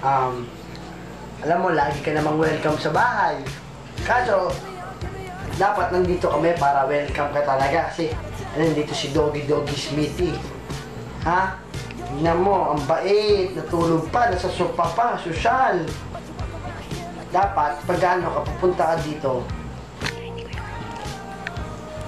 Alam mo, lagi ka namang welcome sa bahay. Kaso, dapat nandito kami para welcome ka talaga kasi nandito si Doggy Smithy. Ha? Tignan mo, ang bait, natulog pa, nasa sofa pa, sosyal. Dapat, pag ano ka, pupunta ka dito,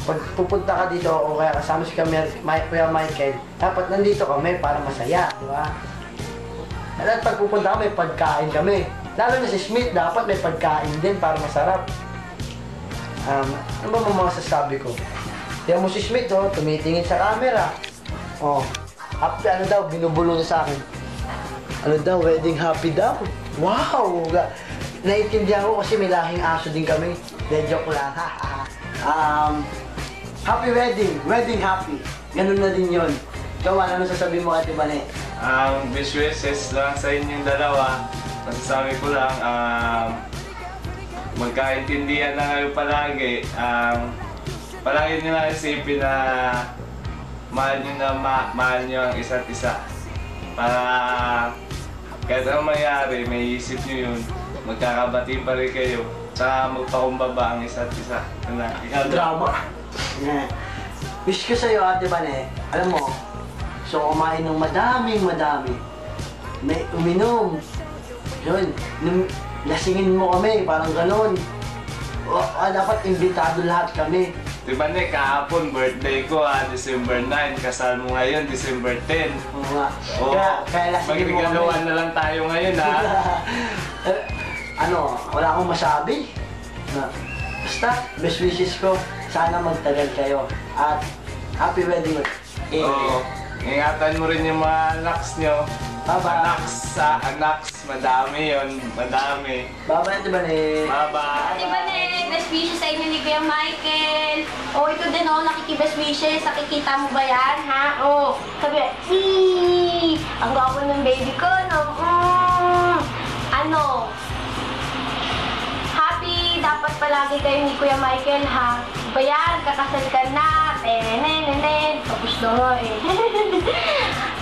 pag pupunta ka dito o kaya kasama si Kuya Michael, dapat nandito kami para masaya, di ba? At pag pupunta kami, pagkain kami. Lalo na si Smith, dapat may pagkain din para masarap. Ano ba mga masasabi ko? Tiyan mo si Smith, oh, tumitingin sa camera. Oh, happy, ano daw, binubulo niya sa akin. Ano daw, wedding happy daw. Wow! Naiintindihan ko kasi may lahing aso din kami. De, joke lang. Happy wedding happy. Ganun na din yun. Ikaw, ano sasabihin mo, Ate Bane? Wish wishes lang sa inyong dalawa. Masasabi ko lang, magkaintindihan na kayo palagi. Palagi nyo lang isipin na mahal nyo ang isa't isa. Para kahit anong mangyari, may isip nyo yun. Magkakabati pa rin kayo. Saka magpakumbaba ang isa't isa. Ikaw, Drama. Yeah. Wish ko sa'yo, Ate Bane, alam mo, so kumain ng madami. May uminom. Yun, lasingin mo kami, parang ganun. Dapat imbitado lahat kami. Diba kahapon birthday ko December 9, kasal mo ngayon December 10. Oo nga. Kaya lasingin mo kami. Magregaluhan na lang tayo ngayon Wala akong masabi. Basta, best wishes ko, sana magtagal kayo. At happy wedding. Oo. Ingatan mo rin yung mga anaks nyo. Bye-bye. Anaks, madami yun, madami. Bye-bye, Ate Bane. Bye-bye. Ate Bane, best wishes sa inyo ni Kuya Michael. Oh, ito din nakikibest wishes. Nakikita mo ba yan, ha? Oh, sabi, ang gwapo ng baby ko, no? Happy, dapat palagi kayo ni Kuya Michael, ha? Bayan, kakasal ka na. Tapos na eh.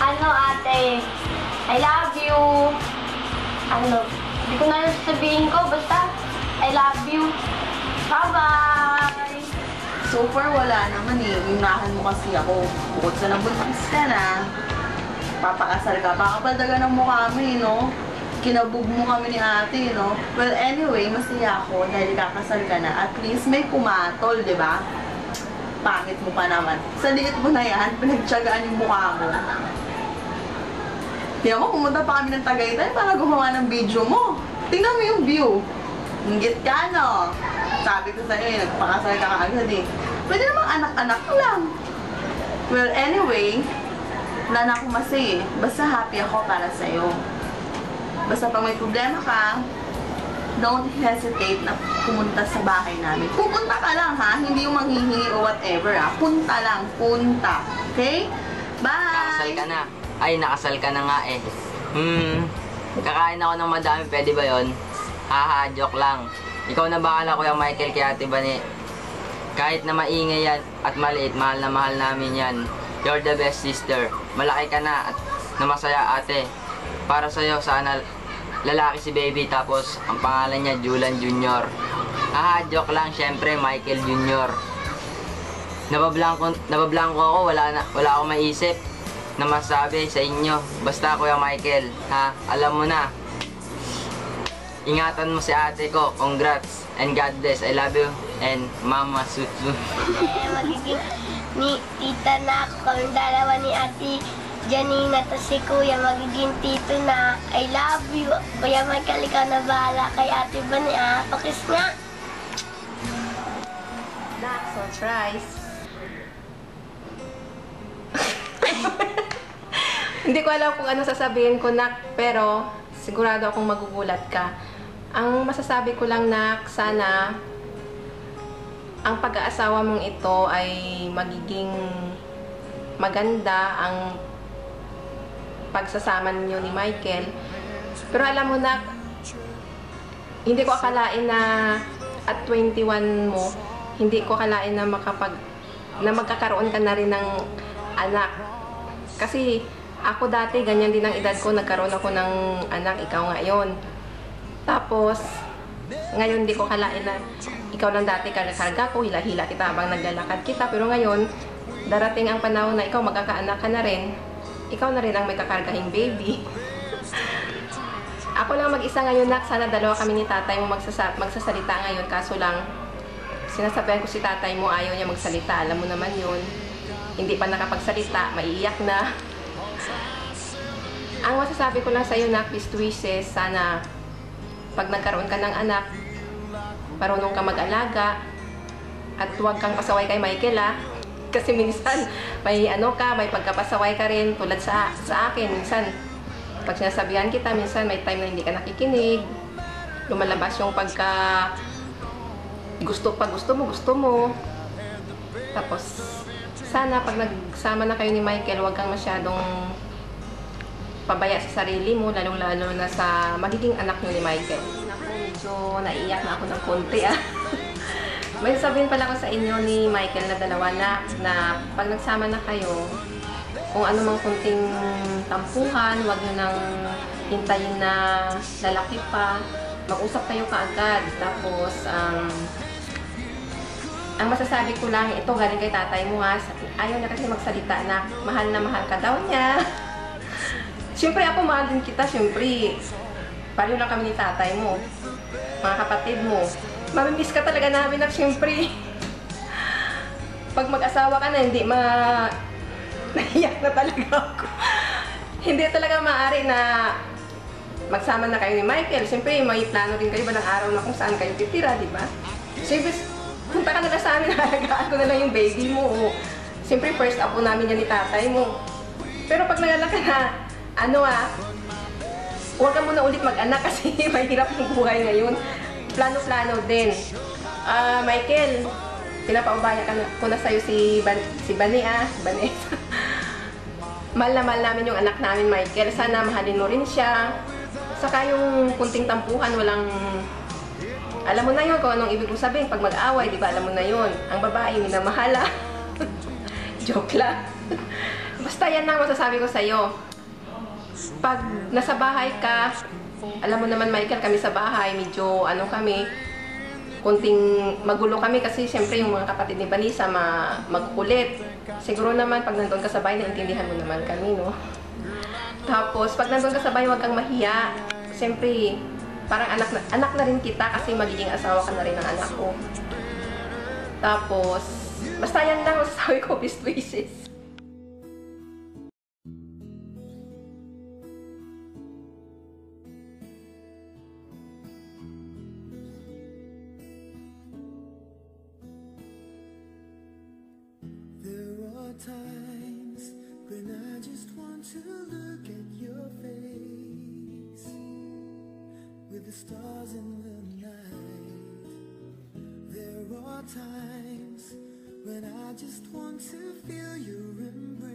Ate, I love you. Hindi ko na sabihin ko, basta I love you. Bye-bye! So far, wala naman eh. Unahan mo kasi ako. Bukod sa nabuntis ka na, papakasal ka, pakapaldaga ng mukha mo eh, no? Kinabog mo kami ni ate, no? Well, anyway, masaya ako dahil kakasal ka na. At least may pumatol, di ba? Pangit mo pa naman. Sa liit mo na yan, pinagtsagaan yung mukha mo. Tingnan mo, pumunta pa kami ng Tagaytay para gumawa ng video mo. Tingnan mo yung view. Hinggit ka, no? Sabi ko sa'yo, nagpakasal ka kaagad eh. Pwede namang anak-anak lang. Well, anyway, wala na akong masay eh. Basta happy ako para sa'yo. Basta pag may problema ka, don't hesitate na pumunta sa bahay namin. Pupunta ka lang, ha? Hindi yung manghihingi o whatever, ha? Punta lang, punta. Okay? Bye! Nakasal ka na. Ay, nakasal ka na nga eh. Kakain ako ng madami, pwede ba yon? Haha, joke lang. Ikaw na bahala, Kuya Michael, kay Ate Bane. Kahit na maingay yan at maliit, mahal na mahal namin yan. You're the best sister. Malaki ka na at na masaya, ate. Para sa'yo, sana lalaki si baby, tapos ang pangalan niya, Julan Jr. Haha, joke lang, syempre, Michael Jr. Nabablanko ako, wala akong maisip na masabi sa inyo. Basta, Kuya Michael, ha? Alam mo na. Ingatan mo si ate ko. Congrats and God bless. I love you and Mama Susu. Magiging ni tita na ako. Kaming dalawa ni ate Janina to si kuya. Magiging tito na. I love you. Kuya Michael, ikaw na bahala kay ate Bane, ah. Pakis nga. Surprise. Hindi ko alam kung ano sasabihin ko, Nak, pero sigurado akong magugulat ka. Ang masasabi ko lang, Nak, sana ang pag-aasawa mong ito ay magiging maganda ang pagsasama ninyo ni Michael. Pero alam mo, Nak, hindi ko akalain na at 21 mo, hindi ko akalain na magkakaroon ka na rin ng anak. Kasi Ako dati, ganyan din ang edad ko, nagkaroon ako ng anak, ikaw ngayon. Tapos, ngayon di ko kalain na ikaw lang dati karga ko, hila-hila kita habang naglalakad kita. Pero ngayon, darating ang panahon na ikaw magkakaanak ka na rin, ikaw na rin ang may kakargahing baby. Ako lang mag-isa ngayon, nak. Sana dalawa kami ni tatay mo magsasalita ngayon. Kaso lang, sinasabihan ko si tatay mo, ayaw niya magsalita. Alam mo naman yun. Hindi pa nakapagsalita, maiiyak na. Ang masasabi ko lang sa iyo, nak, best wishes, sana pag nagkaroon ka ng anak, marunong ka mag-alaga, at huwag kang pasaway kay Michael, ha? Kasi minsan, may pagkapasaway ka rin, tulad sa akin, minsan, pag sinasabihan kita, minsan may time na hindi ka nakikinig, lumalabas yung gusto mo. Tapos, sana pag nagsama na kayo ni Michael, huwag kang masyadong pabaya sa sarili mo, lalong-lalo na sa magiging anak nyo ni Michael. Ako, medyo naiiyak na ako ng konti, ah. May sabihin pala ko sa inyo ni Michael na dalawa na pag nagsama na kayo, kung ano mang kunting tampuhan, huwag nyo nang hintayin na lalaki pa. Mag-usap kayo kaagad. Tapos, ang masasabi ko lang, ito galing kay tatay mo, ha. Ayaw na kasi magsalita na mahal ka daw niya. Siyempre ako, mahal din kita, siyempre. Pareho lang kami ni tatay mo. Mga kapatid mo. Mamimiss ka talaga namin, na siyempre. Pag mag-asawa ka na, nahiyak na talaga ako. Hindi talaga maaari na magsama na kayo ni Michael. Siyempre, may plano din kayo ba ng araw na kung saan kayo titira, di ba? Siyempre, punta ka na lang sa amin, halagaan ko na lang yung baby mo. Siyempre, first up po namin yan ni tatay mo. Pero pag nagalaka na, huwag ka muna ulit mag-anak kasi mahirap yung buhay ngayon. Plano-plano din. Michael, pinapaubaya ko na sa'yo si Vanessa. Mahal na mahal namin yung anak namin, Michael. Sana mahalin mo rin siya. Saka yung kunting tampuhan, alam mo na yun kung anong ibig kong sabihin. Pag mag-away, di ba, alam mo na yun. Ang babae, minamahala. Joke lang. Basta yan lang masasabi ko sa'yo. Pag nasa bahay ka, alam mo naman, Michael, kami sa bahay, medyo kunting magulo kami kasi siyempre yung mga kapatid ni Vanessa magkulit. Siguro naman pag nandun ka sa bahay, naintindihan mo naman kami, no? Tapos, pag nandun ka sa bahay, huwag kang mahiya. Siyempre, parang anak na rin kita kasi magiging asawa ka na rin ng anak ko. Tapos, basta yan lang masasabi ko, best wishes. Times when I just want to look at your face with the stars in the night. There are times when I just want to feel your embrace.